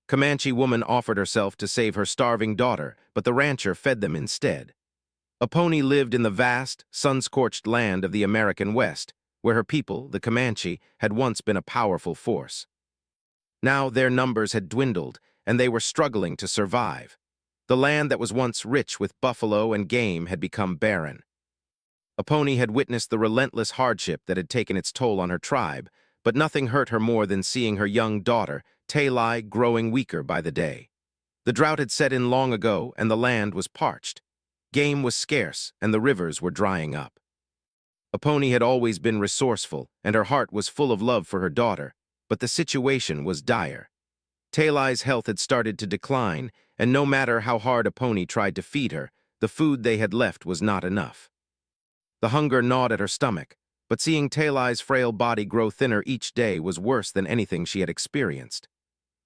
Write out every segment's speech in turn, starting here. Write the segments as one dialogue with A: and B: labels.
A: Comanche woman offered herself to save her starving daughter, but the rancher fed them instead. Aponi lived in the vast, sun-scorched land of the American West, where her people, the Comanche, had once been a powerful force. Now their numbers had dwindled, and they were struggling to survive. The land that was once rich with buffalo and game had become barren. Aponi had witnessed the relentless hardship that had taken its toll on her tribe, but nothing hurt her more than seeing her young daughter, Talai, growing weaker by the day. The drought had set in long ago, and the land was parched. Game was scarce, and the rivers were drying up. Aponi had always been resourceful, and her heart was full of love for her daughter, but the situation was dire. Talai's health had started to decline, and no matter how hard Aponi tried to feed her, the food they had left was not enough. The hunger gnawed at her stomach, but seeing Talai's frail body grow thinner each day was worse than anything she had experienced.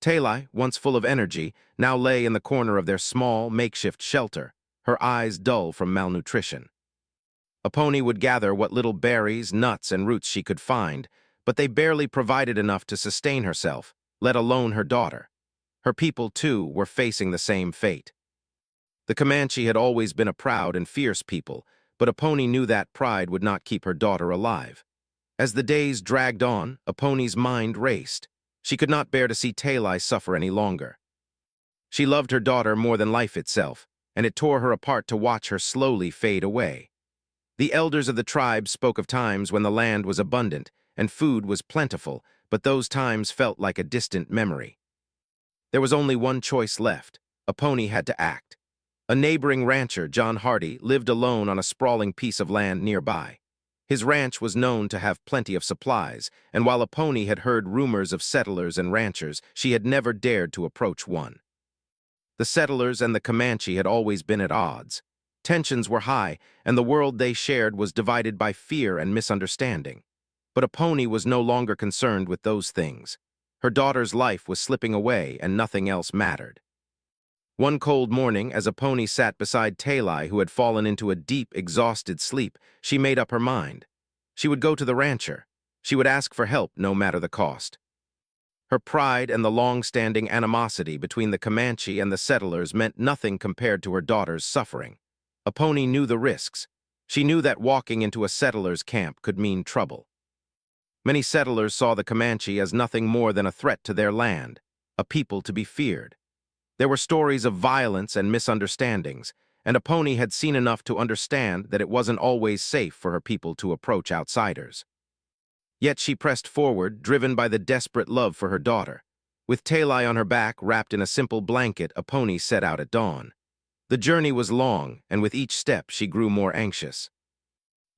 A: Talai, once full of energy, now lay in the corner of their small, makeshift shelter, her eyes dull from malnutrition. Aponi would gather what little berries, nuts, and roots she could find, but they barely provided enough to sustain herself, let alone her daughter. Her people, too, were facing the same fate. The Comanche had always been a proud and fierce people, but Aponi knew that pride would not keep her daughter alive. As the days dragged on, Aponi's mind raced. She could not bear to see Talai suffer any longer. She loved her daughter more than life itself, and it tore her apart to watch her slowly fade away. The elders of the tribe spoke of times when the land was abundant and food was plentiful, but those times felt like a distant memory. There was only one choice left. Aponi had to act. A neighboring rancher, John Hardy, lived alone on a sprawling piece of land nearby. His ranch was known to have plenty of supplies, and while Aponi had heard rumors of settlers and ranchers, she had never dared to approach one. The settlers and the Comanche had always been at odds. Tensions were high, and the world they shared was divided by fear and misunderstanding. But Aponi was no longer concerned with those things. Her daughter's life was slipping away, and nothing else mattered. One cold morning, as Aponi sat beside Talai, who had fallen into a deep, exhausted sleep, she made up her mind. She would go to the rancher. She would ask for help, no matter the cost. Her pride and the long-standing animosity between the Comanche and the settlers meant nothing compared to her daughter's suffering. Aponi knew the risks. She knew that walking into a settler's camp could mean trouble. Many settlers saw the Comanche as nothing more than a threat to their land, a people to be feared. There were stories of violence and misunderstandings, and Aponi had seen enough to understand that it wasn't always safe for her people to approach outsiders. Yet she pressed forward, driven by the desperate love for her daughter. With Talai on her back, wrapped in a simple blanket, Aponi set out at dawn. The journey was long, and with each step she grew more anxious.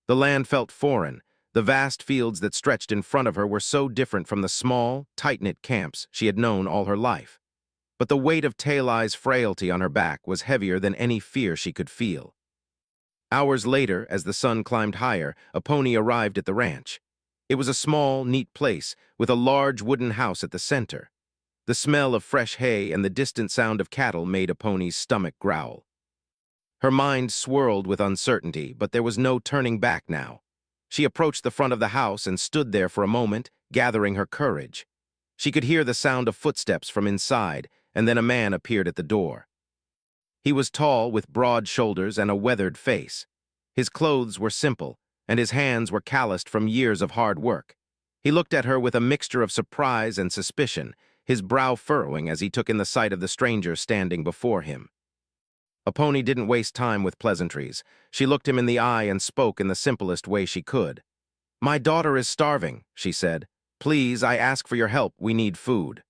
A: The land felt foreign. The vast fields that stretched in front of her were so different from the small, tight-knit camps she had known all her life. But the weight of Talai's frailty on her back was heavier than any fear she could feel. Hours later, as the sun climbed higher, Aponi arrived at the ranch. It was a small, neat place, with a large wooden house at the center. The smell of fresh hay and the distant sound of cattle made Aponi's stomach growl. Her mind swirled with uncertainty, but there was no turning back now. She approached the front of the house and stood there for a moment, gathering her courage. She could hear the sound of footsteps from inside, and then a man appeared at the door. He was tall, with broad shoulders and a weathered face. His clothes were simple, and his hands were calloused from years of hard work. He looked at her with a mixture of surprise and suspicion, his brow furrowing as he took in the sight of the stranger standing before him. Aponi didn't waste time with pleasantries. She looked him in the eye and spoke in the simplest way she could. "My daughter is starving," she said. "Please, I ask for your help. We need food."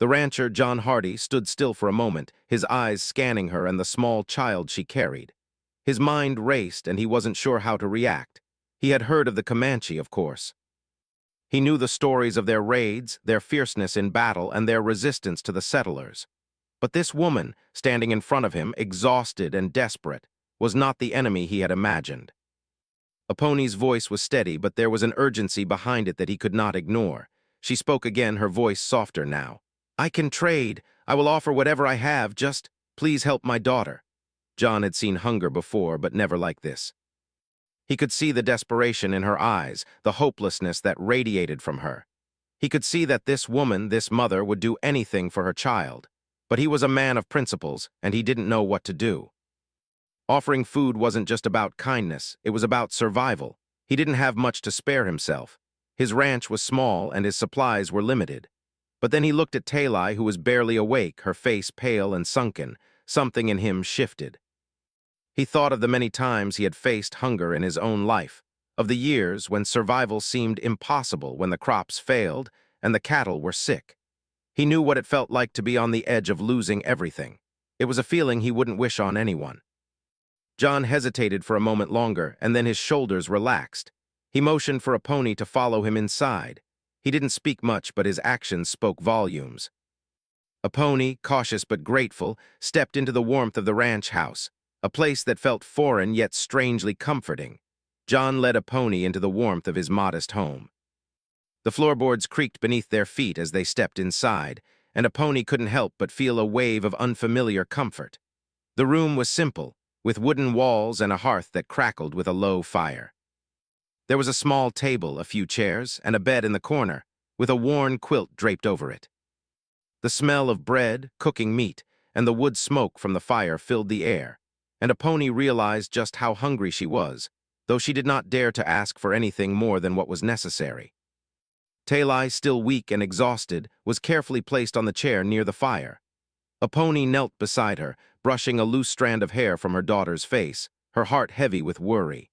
A: The rancher, John Hardy, stood still for a moment, his eyes scanning her and the small child she carried. His mind raced, and he wasn't sure how to react. He had heard of the Comanche, of course. He knew the stories of their raids, their fierceness in battle, and their resistance to the settlers. But this woman, standing in front of him, exhausted and desperate, was not the enemy he had imagined. Aponi's voice was steady, but there was an urgency behind it that he could not ignore. She spoke again, her voice softer now. "I can trade. I will offer whatever I have. Just please help my daughter." John had seen hunger before, but never like this. He could see the desperation in her eyes, the hopelessness that radiated from her. He could see that this woman, this mother, would do anything for her child. But he was a man of principles, and he didn't know what to do. Offering food wasn't just about kindness, it was about survival. He didn't have much to spare himself. His ranch was small and his supplies were limited. But then he looked at Talai, who was barely awake, her face pale and sunken. Something in him shifted. He thought of the many times he had faced hunger in his own life, of the years when survival seemed impossible, when the crops failed and the cattle were sick. He knew what it felt like to be on the edge of losing everything. It was a feeling he wouldn't wish on anyone. John hesitated for a moment longer, and then his shoulders relaxed. He motioned for a pony to follow him inside. He didn't speak much, but his actions spoke volumes. A pony, cautious but grateful, stepped into the warmth of the ranch house, a place that felt foreign yet strangely comforting. John led a pony into the warmth of his modest home. The floorboards creaked beneath their feet as they stepped inside, and a pony couldn't help but feel a wave of unfamiliar comfort. The room was simple, with wooden walls and a hearth that crackled with a low fire. There was a small table, a few chairs, and a bed in the corner, with a worn quilt draped over it. The smell of bread, cooking meat, and the wood smoke from the fire filled the air, and a pony realized just how hungry she was, though she did not dare to ask for anything more than what was necessary. Talai, still weak and exhausted, was carefully placed on the chair near the fire. A pony knelt beside her, brushing a loose strand of hair from her daughter's face, her heart heavy with worry.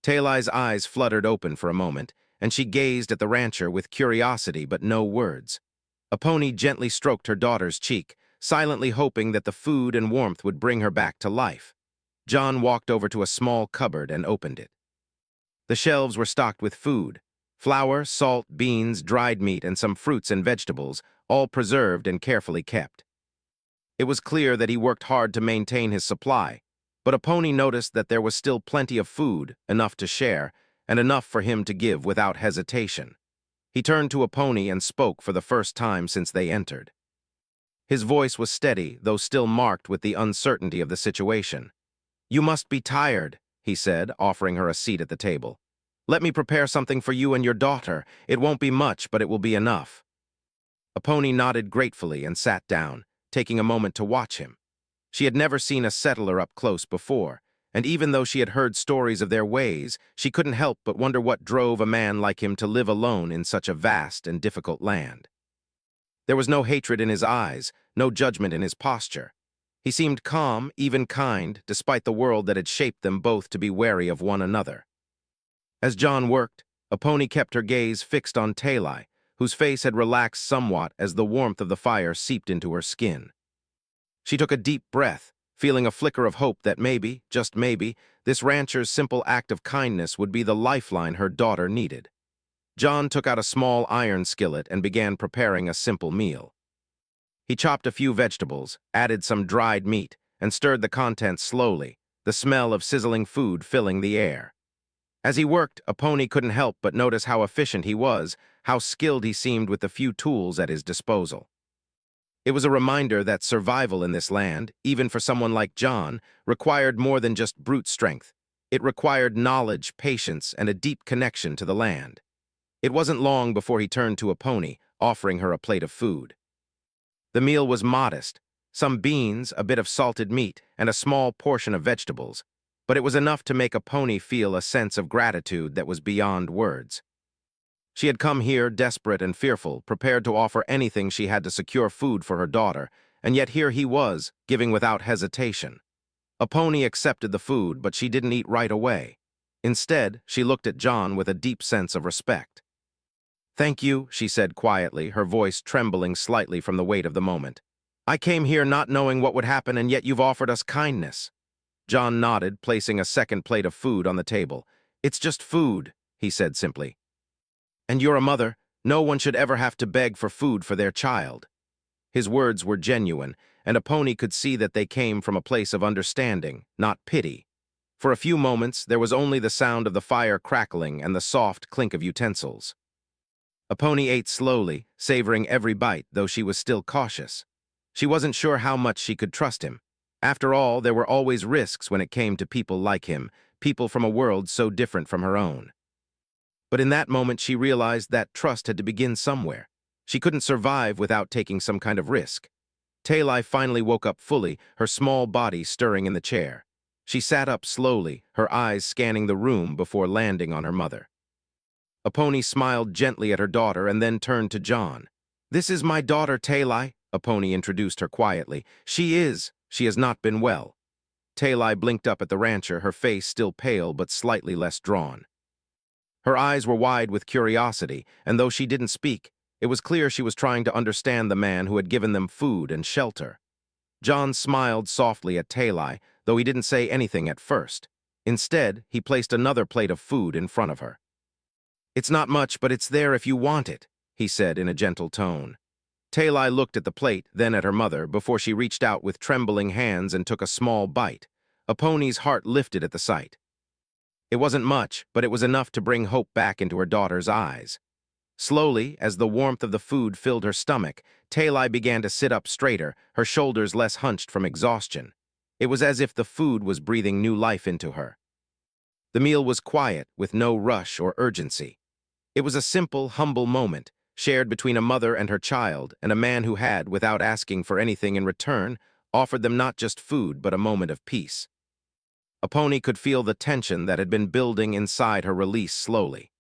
A: Talai's eyes fluttered open for a moment, and she gazed at the rancher with curiosity but no words. A pony gently stroked her daughter's cheek, silently hoping that the food and warmth would bring her back to life. John walked over to a small cupboard and opened it. The shelves were stocked with food: flour, salt, beans, dried meat, and some fruits and vegetables, all preserved and carefully kept. It was clear that he worked hard to maintain his supply, but a pony noticed that there was still plenty of food, enough to share, and enough for him to give without hesitation. He turned to a pony and spoke for the first time since they entered. His voice was steady, though still marked with the uncertainty of the situation. "You must be tired," he said, offering her a seat at the table. "Let me prepare something for you and your daughter. It won't be much, but it will be enough." A pony nodded gratefully and sat down, taking a moment to watch him. She had never seen a settler up close before, and even though she had heard stories of their ways, she couldn't help but wonder what drove a man like him to live alone in such a vast and difficult land. There was no hatred in his eyes, no judgment in his posture. He seemed calm, even kind, despite the world that had shaped them both to be wary of one another. As John worked, a pony kept her gaze fixed on Talai, whose face had relaxed somewhat as the warmth of the fire seeped into her skin. She took a deep breath, feeling a flicker of hope that maybe, just maybe, this rancher's simple act of kindness would be the lifeline her daughter needed. John took out a small iron skillet and began preparing a simple meal. He chopped a few vegetables, added some dried meat, and stirred the contents slowly, the smell of sizzling food filling the air. As he worked, a pony couldn't help but notice how efficient he was, how skilled he seemed with the few tools at his disposal. It was a reminder that survival in this land, even for someone like John, required more than just brute strength. It required knowledge, patience, and a deep connection to the land. It wasn't long before he turned to a pony, offering her a plate of food. The meal was modest: some beans, a bit of salted meat, and a small portion of vegetables, but it was enough to make a pony feel a sense of gratitude that was beyond words. She had come here desperate and fearful, prepared to offer anything she had to secure food for her daughter, and yet here he was, giving without hesitation. A pony accepted the food, but she didn't eat right away. Instead, she looked at John with a deep sense of respect. "Thank you," she said quietly, her voice trembling slightly from the weight of the moment. "I came here not knowing what would happen, and yet you've offered us kindness." John nodded, placing a second plate of food on the table. "It's just food," he said simply. "And you're a mother. No one should ever have to beg for food for their child." His words were genuine, and a pony could see that they came from a place of understanding, not pity. For a few moments, there was only the sound of the fire crackling and the soft clink of utensils. A pony ate slowly, savoring every bite, though she was still cautious. She wasn't sure how much she could trust him. After all, there were always risks when it came to people like him, people from a world so different from her own. But in that moment, she realized that trust had to begin somewhere. She couldn't survive without taking some kind of risk. Talai finally woke up fully, her small body stirring in the chair. She sat up slowly, her eyes scanning the room before landing on her mother. Aponi smiled gently at her daughter and then turned to John. "This is my daughter, Talai," Aponi introduced her quietly. She has not been well." Talai blinked up at the rancher, her face still pale but slightly less drawn. Her eyes were wide with curiosity, and though she didn't speak, it was clear she was trying to understand the man who had given them food and shelter. John smiled softly at Talai, though he didn't say anything at first. Instead, he placed another plate of food in front of her. "It's not much, but it's there if you want it," he said in a gentle tone. Talai looked at the plate, then at her mother, before she reached out with trembling hands and took a small bite. Aponi's heart lifted at the sight. It wasn't much, but it was enough to bring hope back into her daughter's eyes. Slowly, as the warmth of the food filled her stomach, Talai began to sit up straighter, her shoulders less hunched from exhaustion. It was as if the food was breathing new life into her. The meal was quiet, with no rush or urgency. It was a simple, humble moment, shared between a mother and her child, and a man who had, without asking for anything in return, offered them not just food but a moment of peace. Aponi could feel the tension that had been building inside her release slowly.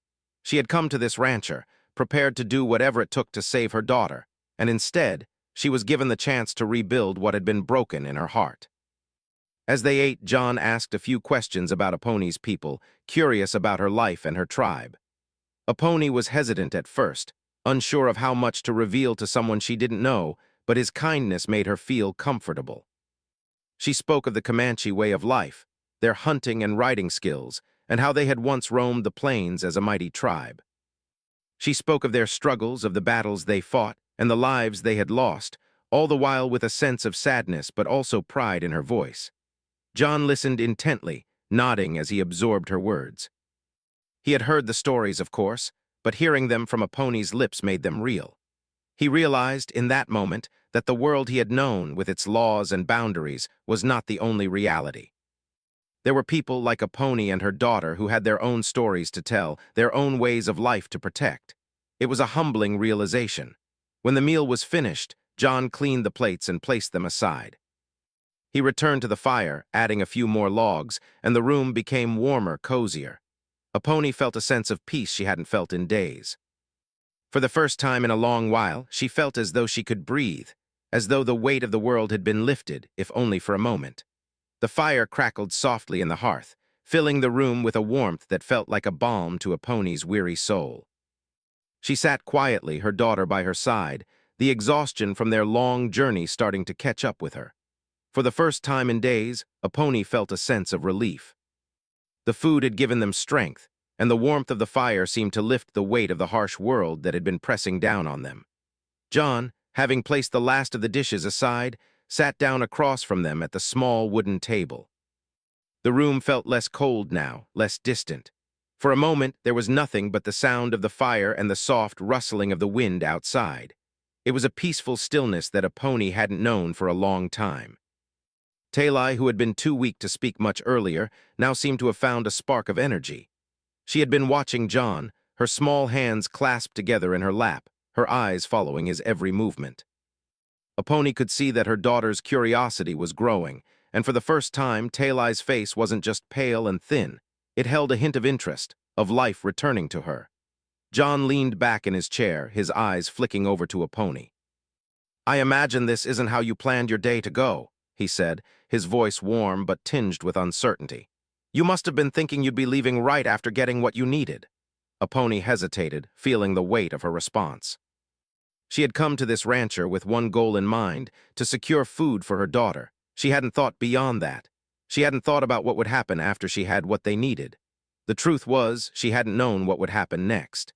A: She had come to this rancher, prepared to do whatever it took to save her daughter, and instead, she was given the chance to rebuild what had been broken in her heart. As they ate, John asked a few questions about Aponi's people, curious about her life and her tribe. Aponi was hesitant at first, unsure of how much to reveal to someone she didn't know, but his kindness made her feel comfortable. She spoke of the Comanche way of life, their hunting and riding skills, and how they had once roamed the plains as a mighty tribe. She spoke of their struggles, of the battles they fought, and the lives they had lost, all the while with a sense of sadness but also pride in her voice. John listened intently, nodding as he absorbed her words. He had heard the stories, of course, but hearing them from Aponi's lips made them real. He realized, in that moment, that the world he had known, with its laws and boundaries, was not the only reality. There were people like Aponi and her daughter who had their own stories to tell, their own ways of life to protect. It was a humbling realization. When the meal was finished, John cleaned the plates and placed them aside. He returned to the fire, adding a few more logs, and the room became warmer, cozier. Aponi felt a sense of peace she hadn't felt in days. For the first time in a long while, she felt as though she could breathe, as though the weight of the world had been lifted, if only for a moment. The fire crackled softly in the hearth, filling the room with a warmth that felt like a balm to Aponi's weary soul. She sat quietly, her daughter by her side, the exhaustion from their long journey starting to catch up with her. For the first time in days, Aponi felt a sense of relief. The food had given them strength, and the warmth of the fire seemed to lift the weight of the harsh world that had been pressing down on them. John, having placed the last of the dishes aside, sat down across from them at the small wooden table. The room felt less cold now, less distant. For a moment, there was nothing but the sound of the fire and the soft rustling of the wind outside. It was a peaceful stillness that Aponi hadn't known for a long time. Talai, who had been too weak to speak much earlier, now seemed to have found a spark of energy. She had been watching John, her small hands clasped together in her lap, her eyes following his every movement. Aponi could see that her daughter's curiosity was growing, and for the first time, Talai's face wasn't just pale and thin. It held a hint of interest, of life returning to her. John leaned back in his chair, his eyes flicking over to Aponi. "I imagine this isn't how you planned your day to go," he said, his voice warm but tinged with uncertainty. "You must have been thinking you'd be leaving right after getting what you needed." Aponi hesitated, feeling the weight of her response. She had come to this rancher with one goal in mind, to secure food for her daughter. She hadn't thought beyond that. She hadn't thought about what would happen after she had what they needed. The truth was, she hadn't known what would happen next.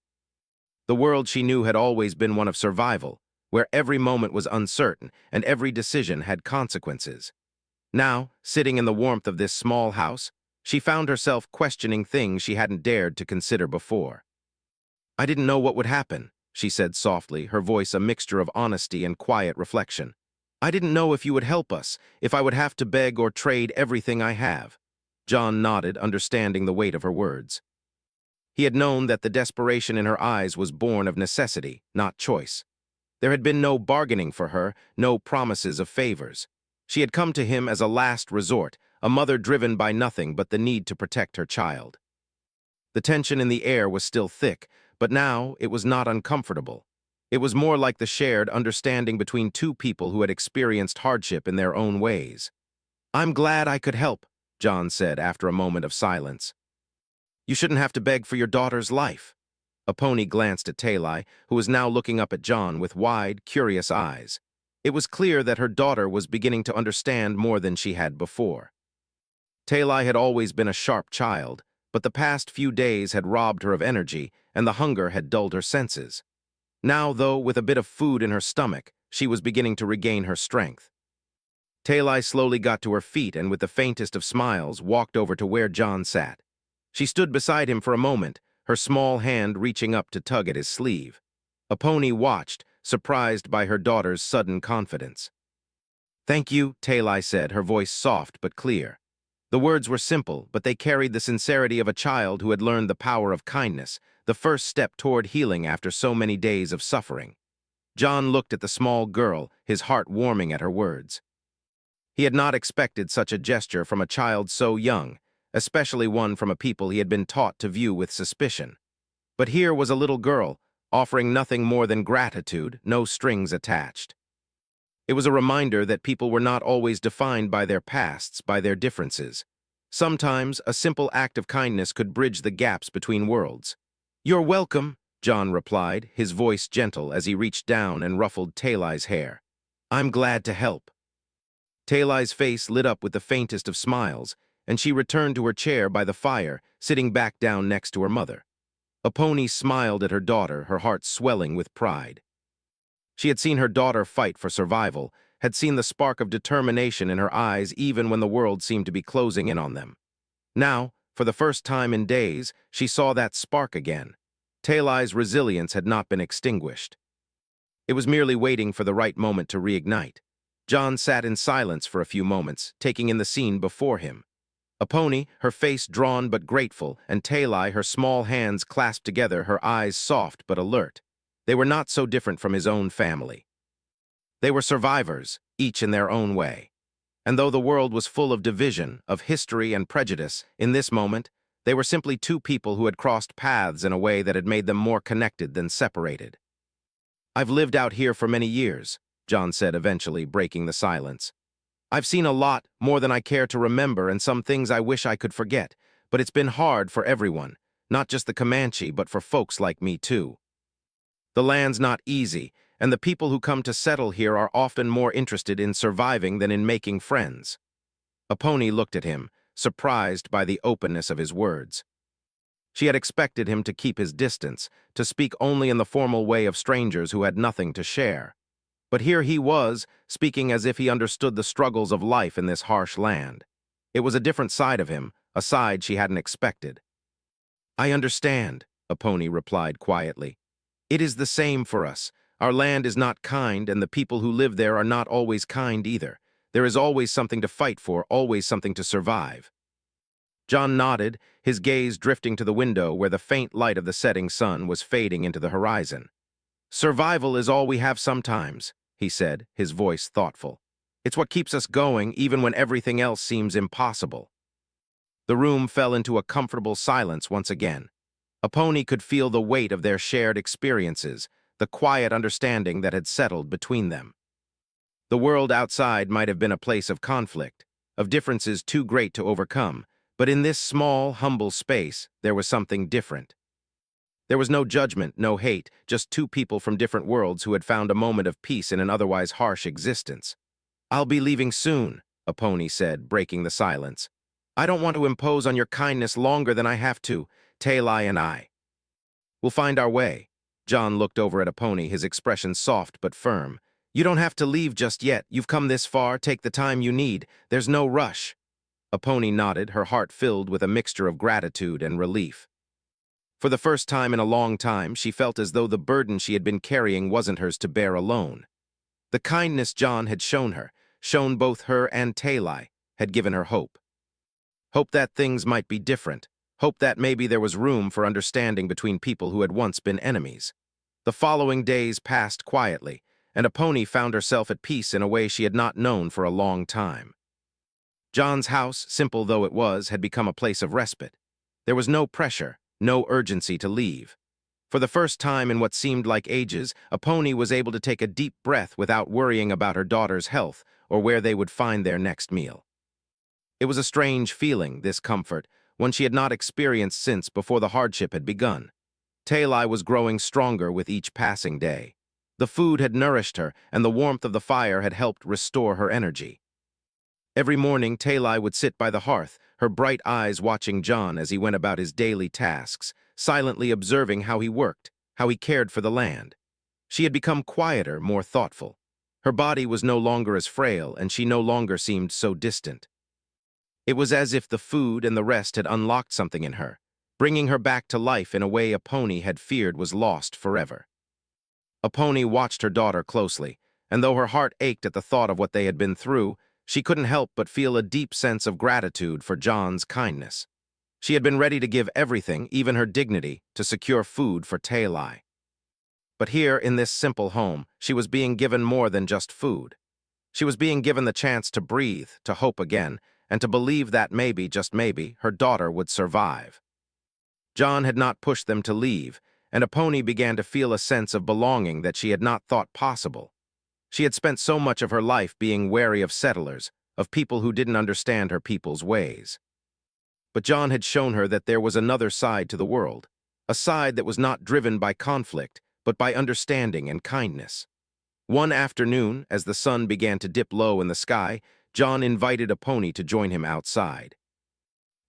A: The world she knew had always been one of survival, where every moment was uncertain and every decision had consequences. Now, sitting in the warmth of this small house, she found herself questioning things she hadn't dared to consider before. "I didn't know what would happen," she said softly, her voice a mixture of honesty and quiet reflection. "I didn't know if you would help us, if I would have to beg or trade everything I have." John nodded, understanding the weight of her words. He had known that the desperation in her eyes was born of necessity, not choice. There had been no bargaining for her, no promises of favors. She had come to him as a last resort, a mother driven by nothing but the need to protect her child. The tension in the air was still thick, but now it was not uncomfortable. It was more like the shared understanding between two people who had experienced hardship in their own ways. "I'm glad I could help," John said after a moment of silence. "You shouldn't have to beg for your daughter's life." Aponi glanced at Talai, who was now looking up at John with wide, curious eyes. It was clear that her daughter was beginning to understand more than she had before. Talai had always been a sharp child, but the past few days had robbed her of energy, and the hunger had dulled her senses. Now, though, with a bit of food in her stomach, she was beginning to regain her strength. Talai slowly got to her feet and, with the faintest of smiles, walked over to where John sat. She stood beside him for a moment, her small hand reaching up to tug at his sleeve. Aponi watched, surprised by her daughter's sudden confidence. "Thank you," Talai said, her voice soft but clear. The words were simple, but they carried the sincerity of a child who had learned the power of kindness, the first step toward healing after so many days of suffering. John looked at the small girl, his heart warming at her words. He had not expected such a gesture from a child so young, especially one from a people he had been taught to view with suspicion. But here was a little girl, offering nothing more than gratitude, no strings attached. It was a reminder that people were not always defined by their pasts, by their differences. Sometimes, a simple act of kindness could bridge the gaps between worlds. "You're welcome," John replied, his voice gentle as he reached down and ruffled Talai's hair. "I'm glad to help." Talai's face lit up with the faintest of smiles, and she returned to her chair by the fire, sitting back down next to her mother. Aponi smiled at her daughter, her heart swelling with pride. She had seen her daughter fight for survival, had seen the spark of determination in her eyes even when the world seemed to be closing in on them. Now, for the first time in days, she saw that spark again. Talai's resilience had not been extinguished. It was merely waiting for the right moment to reignite. John sat in silence for a few moments, taking in the scene before him. Aponi, her face drawn but grateful, and Talai, her small hands clasped together, her eyes soft but alert. They were not so different from his own family. They were survivors, each in their own way. And though the world was full of division, of history and prejudice, in this moment, they were simply two people who had crossed paths in a way that had made them more connected than separated. "I've lived out here for many years," John said, eventually breaking the silence. "I've seen a lot, more than I care to remember, and some things I wish I could forget, but it's been hard for everyone, not just the Comanche, but for folks like me too. The land's not easy, and the people who come to settle here are often more interested in surviving than in making friends." Aponi looked at him, surprised by the openness of his words. She had expected him to keep his distance, to speak only in the formal way of strangers who had nothing to share. But here he was, speaking as if he understood the struggles of life in this harsh land. It was a different side of him, a side she hadn't expected. "I understand," Aponi replied quietly. "It is the same for us. Our land is not kind, and the people who live there are not always kind either. There is always something to fight for, always something to survive." John nodded, his gaze drifting to the window where the faint light of the setting sun was fading into the horizon. "Survival is all we have sometimes," he said, his voice thoughtful. "It's what keeps us going even when everything else seems impossible." The room fell into a comfortable silence once again. Aponi could feel the weight of their shared experiences, the quiet understanding that had settled between them. The world outside might have been a place of conflict, of differences too great to overcome, but in this small, humble space, there was something different. There was no judgment, no hate, just two people from different worlds who had found a moment of peace in an otherwise harsh existence. "I'll be leaving soon," Aponi said, breaking the silence. "I don't want to impose on your kindness longer than I have to, Talai and I. We'll find our way." John looked over at Aponi, his expression soft but firm. "You don't have to leave just yet. You've come this far. Take the time you need. There's no rush." Aponi nodded, her heart filled with a mixture of gratitude and relief. For the first time in a long time, she felt as though the burden she had been carrying wasn't hers to bear alone. The kindness John had shown her, shown both her and Talai, had given her hope. Hope that things might be different, hoped that maybe there was room for understanding between people who had once been enemies. The following days passed quietly, and Aponi found herself at peace in a way she had not known for a long time. John's house, simple though it was, had become a place of respite. There was no pressure, no urgency to leave. For the first time in what seemed like ages, Aponi was able to take a deep breath without worrying about her daughter's health or where they would find their next meal. It was a strange feeling, this comfort, one she had not experienced since before the hardship had begun. Talai was growing stronger with each passing day. The food had nourished her, and the warmth of the fire had helped restore her energy. Every morning, Talai would sit by the hearth, her bright eyes watching John as he went about his daily tasks, silently observing how he worked, how he cared for the land. She had become quieter, more thoughtful. Her body was no longer as frail, and she no longer seemed so distant. It was as if the food and the rest had unlocked something in her, bringing her back to life in a way Aponi had feared was lost forever. Aponi watched her daughter closely, and though her heart ached at the thought of what they had been through, she couldn't help but feel a deep sense of gratitude for John's kindness. She had been ready to give everything, even her dignity, to secure food for Talai. But here, in this simple home, she was being given more than just food. She was being given the chance to breathe, to hope again, and to believe that maybe, just maybe, her daughter would survive. John had not pushed them to leave, and Aponi began to feel a sense of belonging that she had not thought possible. She had spent so much of her life being wary of settlers, of people who didn't understand her people's ways. But John had shown her that there was another side to the world, a side that was not driven by conflict, but by understanding and kindness. One afternoon, as the sun began to dip low in the sky, John invited Aponi to join him outside.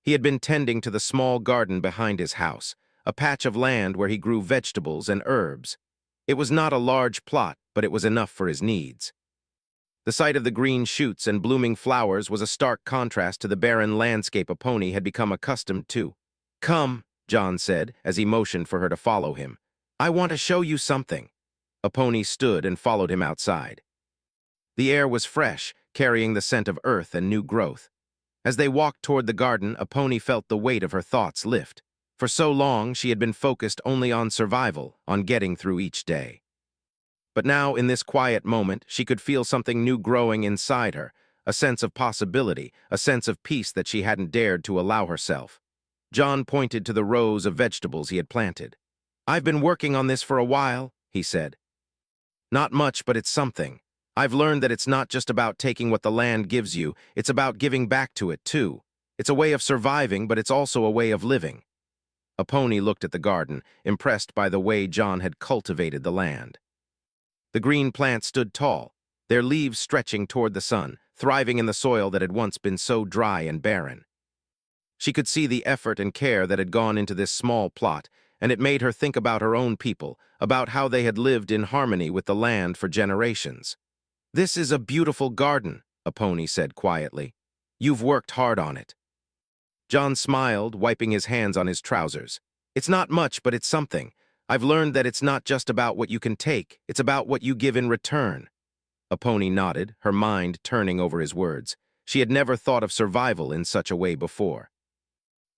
A: He had been tending to the small garden behind his house, a patch of land where he grew vegetables and herbs. It was not a large plot, but it was enough for his needs. The sight of the green shoots and blooming flowers was a stark contrast to the barren landscape Aponi had become accustomed to. "Come," John said, as he motioned for her to follow him. "I want to show you something." Aponi stood and followed him outside. The air was fresh, carrying the scent of earth and new growth. As they walked toward the garden, Aponi felt the weight of her thoughts lift. For so long, she had been focused only on survival, on getting through each day. But now, in this quiet moment, she could feel something new growing inside her, a sense of possibility, a sense of peace that she hadn't dared to allow herself. John pointed to the rows of vegetables he had planted. "I've been working on this for a while," he said. "Not much, but it's something. I've learned that it's not just about taking what the land gives you, it's about giving back to it, too. It's a way of surviving, but it's also a way of living." Aponi looked at the garden, impressed by the way John had cultivated the land. The green plants stood tall, their leaves stretching toward the sun, thriving in the soil that had once been so dry and barren. She could see the effort and care that had gone into this small plot, and it made her think about her own people, about how they had lived in harmony with the land for generations. "This is a beautiful garden," Aponi said quietly. "You've worked hard on it." John smiled, wiping his hands on his trousers. "It's not much, but it's something. I've learned that it's not just about what you can take, it's about what you give in return." Aponi nodded, her mind turning over his words. She had never thought of survival in such a way before.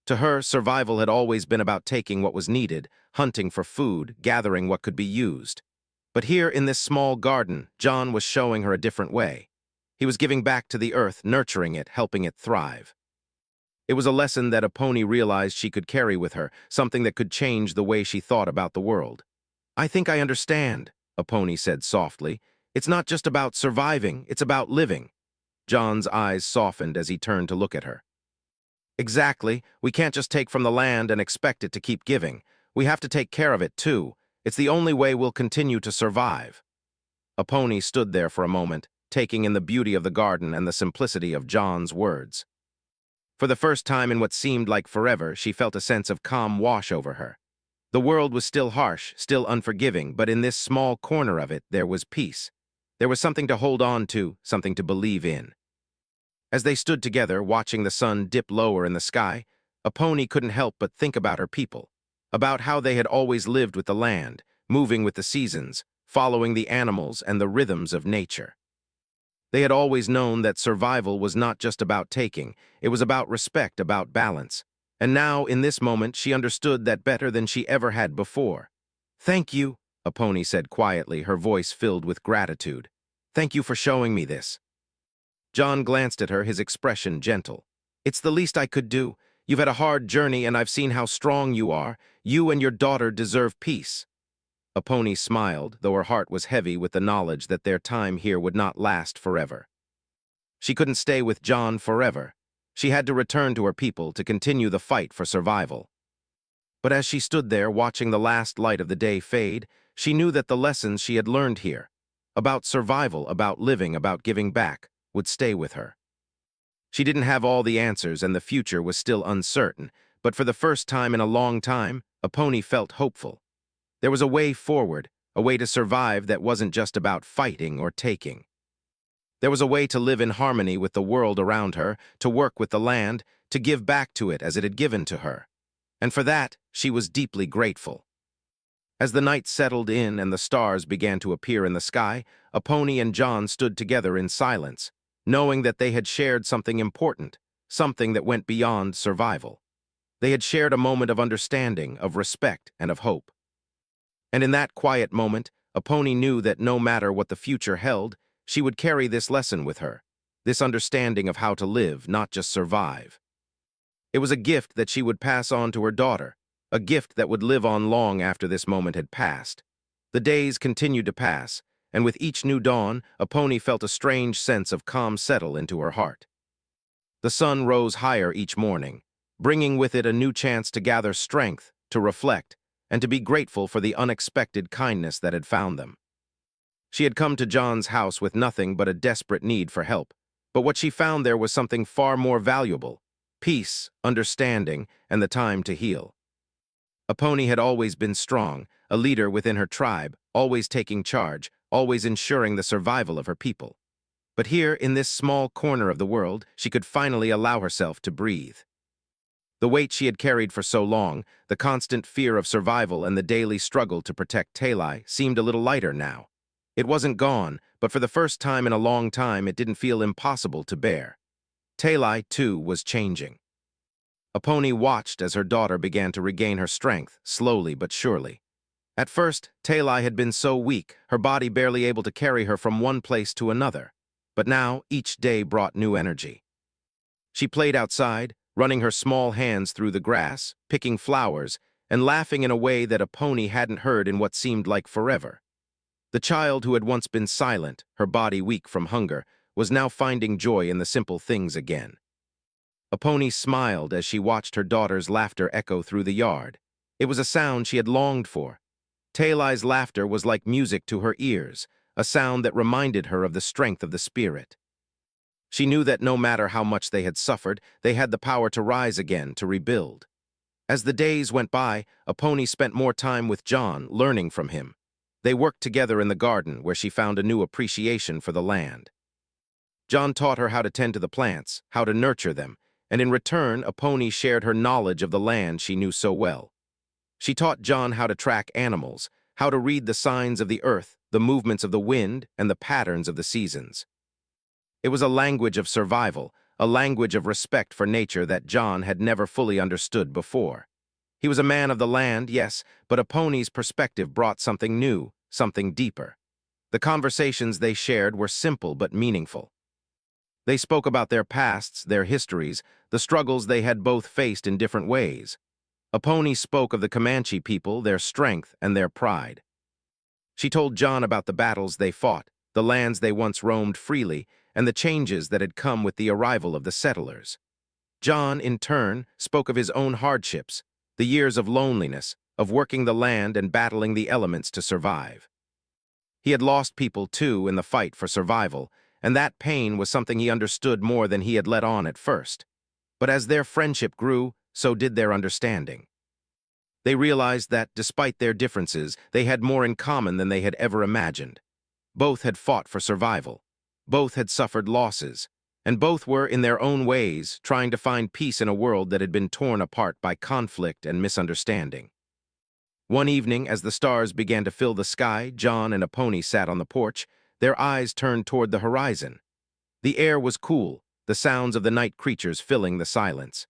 A: To her, survival had always been about taking what was needed, hunting for food, gathering what could be used. But here in this small garden, John was showing her a different way. He was giving back to the earth, nurturing it, helping it thrive. It was a lesson that Aponi realized she could carry with her, something that could change the way she thought about the world. "I think I understand," Aponi said softly. "It's not just about surviving, it's about living." John's eyes softened as he turned to look at her. "Exactly. We can't just take from the land and expect it to keep giving. We have to take care of it, too. It's the only way we'll continue to survive." Aponi stood there for a moment, taking in the beauty of the garden and the simplicity of John's words. For the first time in what seemed like forever, she felt a sense of calm wash over her. The world was still harsh, still unforgiving, but in this small corner of it, there was peace. There was something to hold on to, something to believe in. As they stood together, watching the sun dip lower in the sky, Aponi couldn't help but think about her people, about how they had always lived with the land, moving with the seasons, following the animals and the rhythms of nature. They had always known that survival was not just about taking, it was about respect, about balance. And now, in this moment, she understood that better than she ever had before. "Thank you," Aponi said quietly, her voice filled with gratitude. "Thank you for showing me this." John glanced at her, his expression gentle. "It's the least I could do. You've had a hard journey, and I've seen how strong you are. You and your daughter deserve peace." Aponi smiled, though her heart was heavy with the knowledge that their time here would not last forever. She couldn't stay with John forever. She had to return to her people to continue the fight for survival. But as she stood there watching the last light of the day fade, she knew that the lessons she had learned here, about survival, about living, about giving back, would stay with her. She didn't have all the answers and the future was still uncertain, but for the first time in a long time, Aponi felt hopeful. There was a way forward, a way to survive that wasn't just about fighting or taking. There was a way to live in harmony with the world around her, to work with the land, to give back to it as it had given to her. And for that, she was deeply grateful. As the night settled in and the stars began to appear in the sky, Aponi and John stood together in silence, knowing that they had shared something important, something that went beyond survival. They had shared a moment of understanding, of respect, and of hope. And in that quiet moment, Aponi knew that no matter what the future held, she would carry this lesson with her, this understanding of how to live, not just survive. It was a gift that she would pass on to her daughter, a gift that would live on long after this moment had passed. The days continued to pass, and with each new dawn, Aponi felt a strange sense of calm settle into her heart. The sun rose higher each morning, bringing with it a new chance to gather strength, to reflect, and to be grateful for the unexpected kindness that had found them. She had come to John's house with nothing but a desperate need for help, but what she found there was something far more valuable: peace, understanding, and the time to heal. Aponi had always been strong, a leader within her tribe, always taking charge, always ensuring the survival of her people. But here, in this small corner of the world, she could finally allow herself to breathe. The weight she had carried for so long, the constant fear of survival and the daily struggle to protect Talai, seemed a little lighter now. It wasn't gone, but for the first time in a long time, it didn't feel impossible to bear. Talai, too, was changing. Aponi watched as her daughter began to regain her strength, slowly but surely. At first, Talai had been so weak, her body barely able to carry her from one place to another. But now, each day brought new energy. She played outside, running her small hands through the grass, picking flowers, and laughing in a way that Aponi hadn't heard in what seemed like forever. The child who had once been silent, her body weak from hunger, was now finding joy in the simple things again. Aponi smiled as she watched her daughter's laughter echo through the yard. It was a sound she had longed for. Talai's laughter was like music to her ears, a sound that reminded her of the strength of the spirit. She knew that no matter how much they had suffered, they had the power to rise again, to rebuild. As the days went by, Aponi spent more time with John, learning from him. They worked together in the garden, where she found a new appreciation for the land. John taught her how to tend to the plants, how to nurture them, and in return, Aponi shared her knowledge of the land she knew so well. She taught John how to track animals, how to read the signs of the earth, the movements of the wind, and the patterns of the seasons. It was a language of survival, a language of respect for nature that John had never fully understood before. He was a man of the land, yes, but Aponi's perspective brought something new, something deeper. The conversations they shared were simple but meaningful. They spoke about their pasts, their histories, the struggles they had both faced in different ways. Aponi spoke of the Comanche people, their strength, and their pride. She told John about the battles they fought, the lands they once roamed freely, and the changes that had come with the arrival of the settlers. John, in turn, spoke of his own hardships, the years of loneliness, of working the land and battling the elements to survive. He had lost people, too, in the fight for survival, and that pain was something he understood more than he had let on at first. But as their friendship grew, so did their understanding. They realized that, despite their differences, they had more in common than they had ever imagined. Both had fought for survival. Both had suffered losses. And both were, in their own ways, trying to find peace in a world that had been torn apart by conflict and misunderstanding. One evening, as the stars began to fill the sky, John and Aponi sat on the porch, their eyes turned toward the horizon. The air was cool, the sounds of the night creatures filling the silence.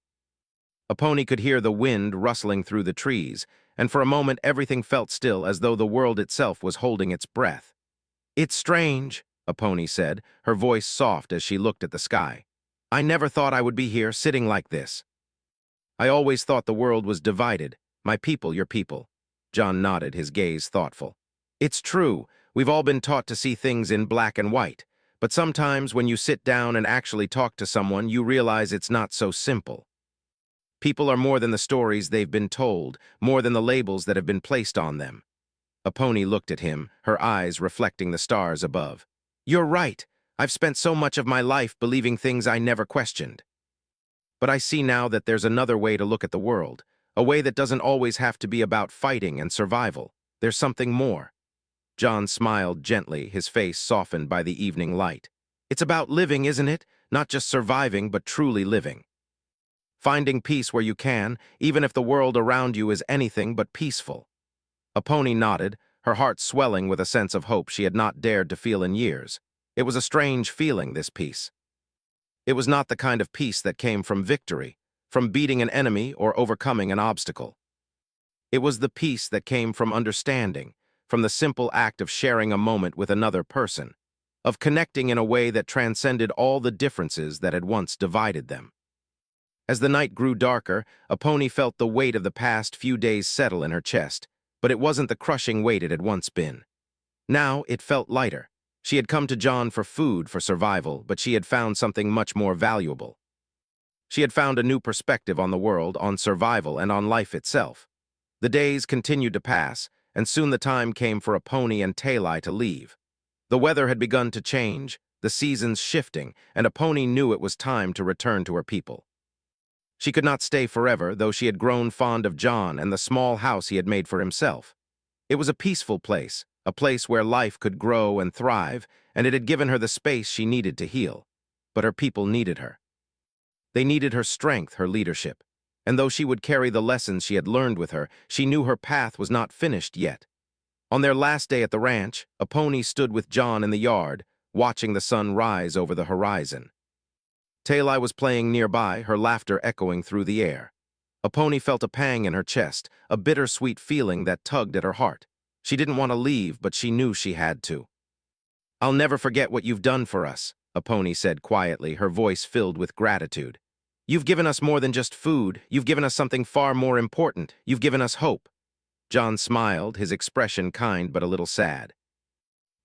A: A pony could hear the wind rustling through the trees, and for a moment everything felt still as though the world itself was holding its breath. "It's strange," a pony said, her voice soft as she looked at the sky. "I never thought I would be here, sitting like this. I always thought the world was divided. My people, your people." John nodded, his gaze thoughtful. "It's true, we've all been taught to see things in black and white, but sometimes when you sit down and actually talk to someone, you realize it's not so simple. People are more than the stories they've been told, more than the labels that have been placed on them." A pony looked at him, her eyes reflecting the stars above. "You're right. I've spent so much of my life believing things I never questioned. But I see now that there's another way to look at the world, a way that doesn't always have to be about fighting and survival. There's something more." John smiled gently, his face softened by the evening light. "It's about living, isn't it? Not just surviving, but truly living. Finding peace where you can, even if the world around you is anything but peaceful." A pony nodded, her heart swelling with a sense of hope she had not dared to feel in years. It was a strange feeling, this peace. It was not the kind of peace that came from victory, from beating an enemy or overcoming an obstacle. It was the peace that came from understanding, from the simple act of sharing a moment with another person, of connecting in a way that transcended all the differences that had once divided them. As the night grew darker, a pony felt the weight of the past few days settle in her chest, but it wasn't the crushing weight it had once been. Now it felt lighter. She had come to John for food, for survival, but she had found something much more valuable. She had found a new perspective on the world, on survival, and on life itself. The days continued to pass, and soon the time came for a pony and Talai to leave. The weather had begun to change, the seasons shifting, and a pony knew it was time to return to her people. She could not stay forever, though she had grown fond of John and the small house he had made for himself. It was a peaceful place, a place where life could grow and thrive, and it had given her the space she needed to heal. But her people needed her. They needed her strength, her leadership. And though she would carry the lessons she had learned with her, she knew her path was not finished yet. On their last day at the ranch, a pony stood with John in the yard, watching the sun rise over the horizon. Talai was playing nearby, her laughter echoing through the air. A pony felt a pang in her chest, a bittersweet feeling that tugged at her heart. She didn't want to leave, but she knew she had to. "I'll never forget what you've done for us," a pony said quietly, her voice filled with gratitude. "You've given us more than just food. You've given us something far more important. You've given us hope." John smiled, his expression kind but a little sad.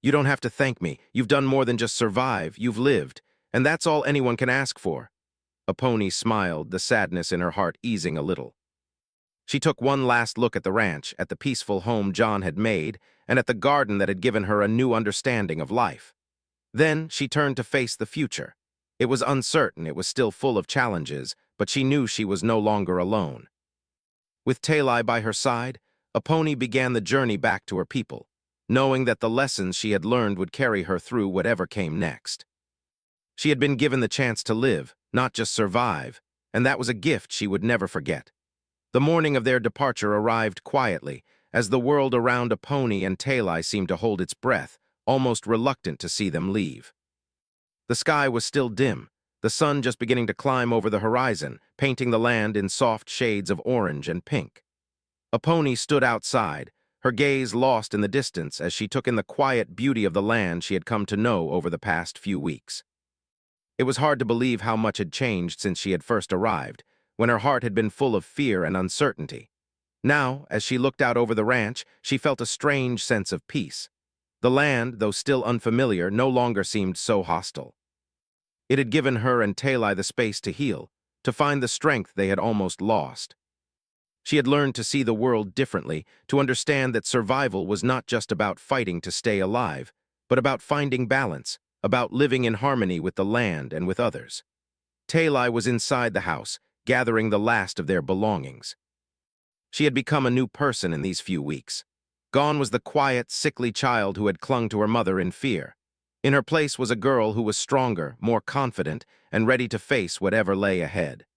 A: "You don't have to thank me. You've done more than just survive. You've lived. And that's all anyone can ask for." A pony smiled, the sadness in her heart easing a little. She took one last look at the ranch, at the peaceful home John had made, and at the garden that had given her a new understanding of life. Then she turned to face the future. It was uncertain, it was still full of challenges, but she knew she was no longer alone. With Talai by her side, a pony began the journey back to her people, knowing that the lessons she had learned would carry her through whatever came next. She had been given the chance to live, not just survive, and that was a gift she would never forget. The morning of their departure arrived quietly, as the world around a pony and Talai seemed to hold its breath, almost reluctant to see them leave. The sky was still dim, the sun just beginning to climb over the horizon, painting the land in soft shades of orange and pink. A pony stood outside, her gaze lost in the distance as she took in the quiet beauty of the land she had come to know over the past few weeks. It was hard to believe how much had changed since she had first arrived, when her heart had been full of fear and uncertainty. Now, as she looked out over the ranch, she felt a strange sense of peace. The land, though still unfamiliar, no longer seemed so hostile. It had given her and Talai the space to heal, to find the strength they had almost lost. She had learned to see the world differently, to understand that survival was not just about fighting to stay alive, but about finding balance, about living in harmony with the land and with others. Talai was inside the house, gathering the last of their belongings. She had become a new person in these few weeks. Gone was the quiet, sickly child who had clung to her mother in fear. In her place was a girl who was stronger, more confident, and ready to face whatever lay ahead.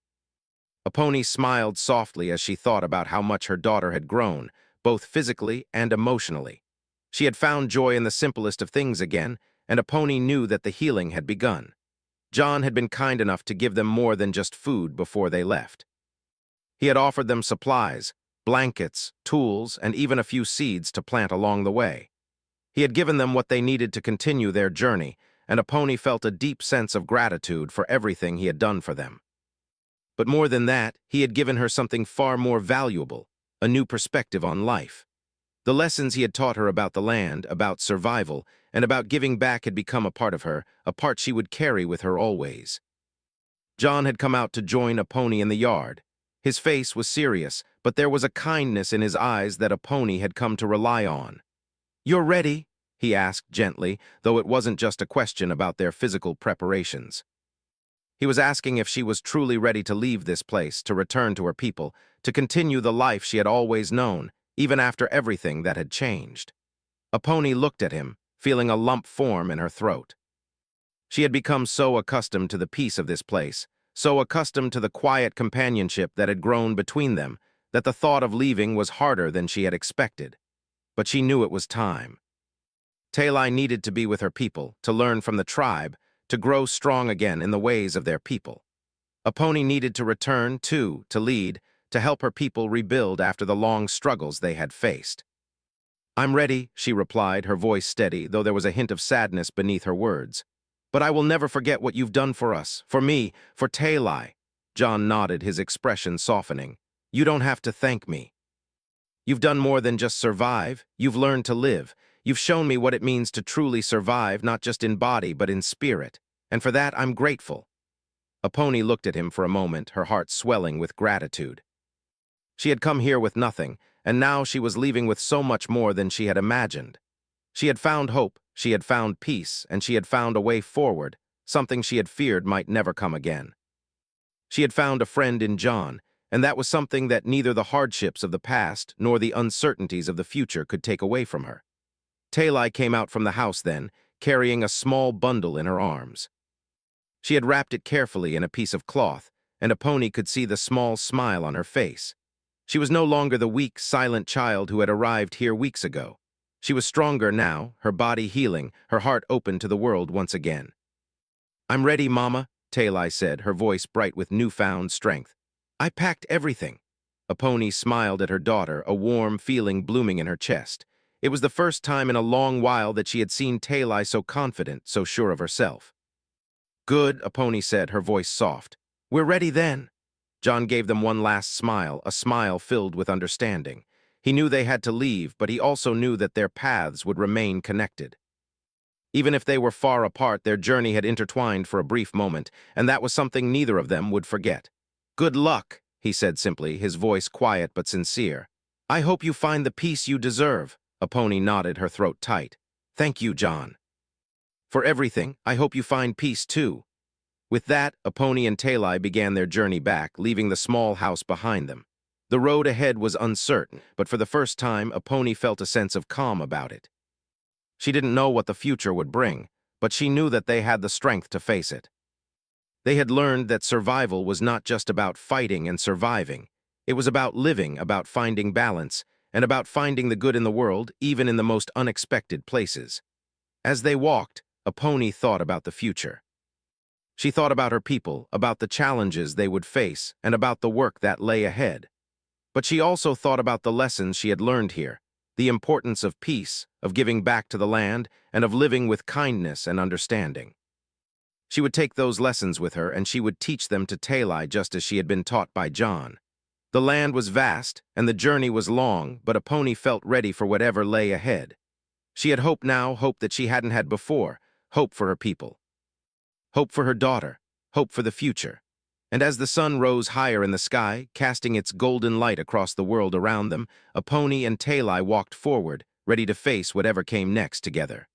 A: A pony smiled softly as she thought about how much her daughter had grown, both physically and emotionally. She had found joy in the simplest of things again, and a pony knew that the healing had begun. John had been kind enough to give them more than just food before they left. He had offered them supplies, blankets, tools, and even a few seeds to plant along the way. He had given them what they needed to continue their journey, and Aponi felt a deep sense of gratitude for everything he had done for them. But more than that, he had given her something far more valuable, a new perspective on life. The lessons he had taught her about the land, about survival, and about giving back had become a part of her, a part she would carry with her always. John had come out to join Aponi in the yard. His face was serious, but there was a kindness in his eyes that Aponi had come to rely on. "You're ready?" he asked gently, though it wasn't just a question about their physical preparations. He was asking if she was truly ready to leave this place, to return to her people, to continue the life she had always known, even after everything that had changed. Aponi looked at him, feeling a lump form in her throat. She had become so accustomed to the peace of this place, so accustomed to the quiet companionship that had grown between them, that the thought of leaving was harder than she had expected. But she knew it was time. Talai needed to be with her people, to learn from the tribe, to grow strong again in the ways of their people. Aponi needed to return, too, to lead, to help her people rebuild after the long struggles they had faced. "I'm ready," she replied, her voice steady, though there was a hint of sadness beneath her words. "But I will never forget what you've done for us, for me, for Talai." John nodded, his expression softening. "You don't have to thank me. You've done more than just survive. You've learned to live. You've shown me what it means to truly survive, not just in body, but in spirit. And for that, I'm grateful." Aponi looked at him for a moment, her heart swelling with gratitude. She had come here with nothing, and now she was leaving with so much more than she had imagined. She had found hope, she had found peace, and she had found a way forward, something she had feared might never come again. She had found a friend in John, and that was something that neither the hardships of the past nor the uncertainties of the future could take away from her. Talai came out from the house then, carrying a small bundle in her arms. She had wrapped it carefully in a piece of cloth, and Aponi could see the small smile on her face. She was no longer the weak, silent child who had arrived here weeks ago. She was stronger now, her body healing, her heart open to the world once again. "I'm ready, Mama," Talai said, her voice bright with newfound strength. "I packed everything." Aponi smiled at her daughter, a warm feeling blooming in her chest. It was the first time in a long while that she had seen Talai so confident, so sure of herself. "Good," Aponi said, her voice soft. "We're ready then." John gave them one last smile, a smile filled with understanding. He knew they had to leave, but he also knew that their paths would remain connected. Even if they were far apart, their journey had intertwined for a brief moment, and that was something neither of them would forget. "Good luck," he said simply, his voice quiet but sincere. "I hope you find the peace you deserve." Aponi nodded, her throat tight. "Thank you, John. For everything, I hope you find peace too." With that, Aponi and Talai began their journey back, leaving the small house behind them. The road ahead was uncertain, but for the first time, Aponi felt a sense of calm about it. She didn't know what the future would bring, but she knew that they had the strength to face it. They had learned that survival was not just about fighting and surviving. It was about living, about finding balance, and about finding the good in the world, even in the most unexpected places. As they walked, Aponi thought about the future. She thought about her people, about the challenges they would face, and about the work that lay ahead. But she also thought about the lessons she had learned here, the importance of peace, of giving back to the land, and of living with kindness and understanding. She would take those lessons with her, and she would teach them to Talai just as she had been taught by John. The land was vast, and the journey was long, but Aponi felt ready for whatever lay ahead. She had hope now, hope that she hadn't had before, hope for her people. Hope for her daughter, hope for the future. And as the sun rose higher in the sky, casting its golden light across the world around them, Aponi and Talai walked forward, ready to face whatever came next together.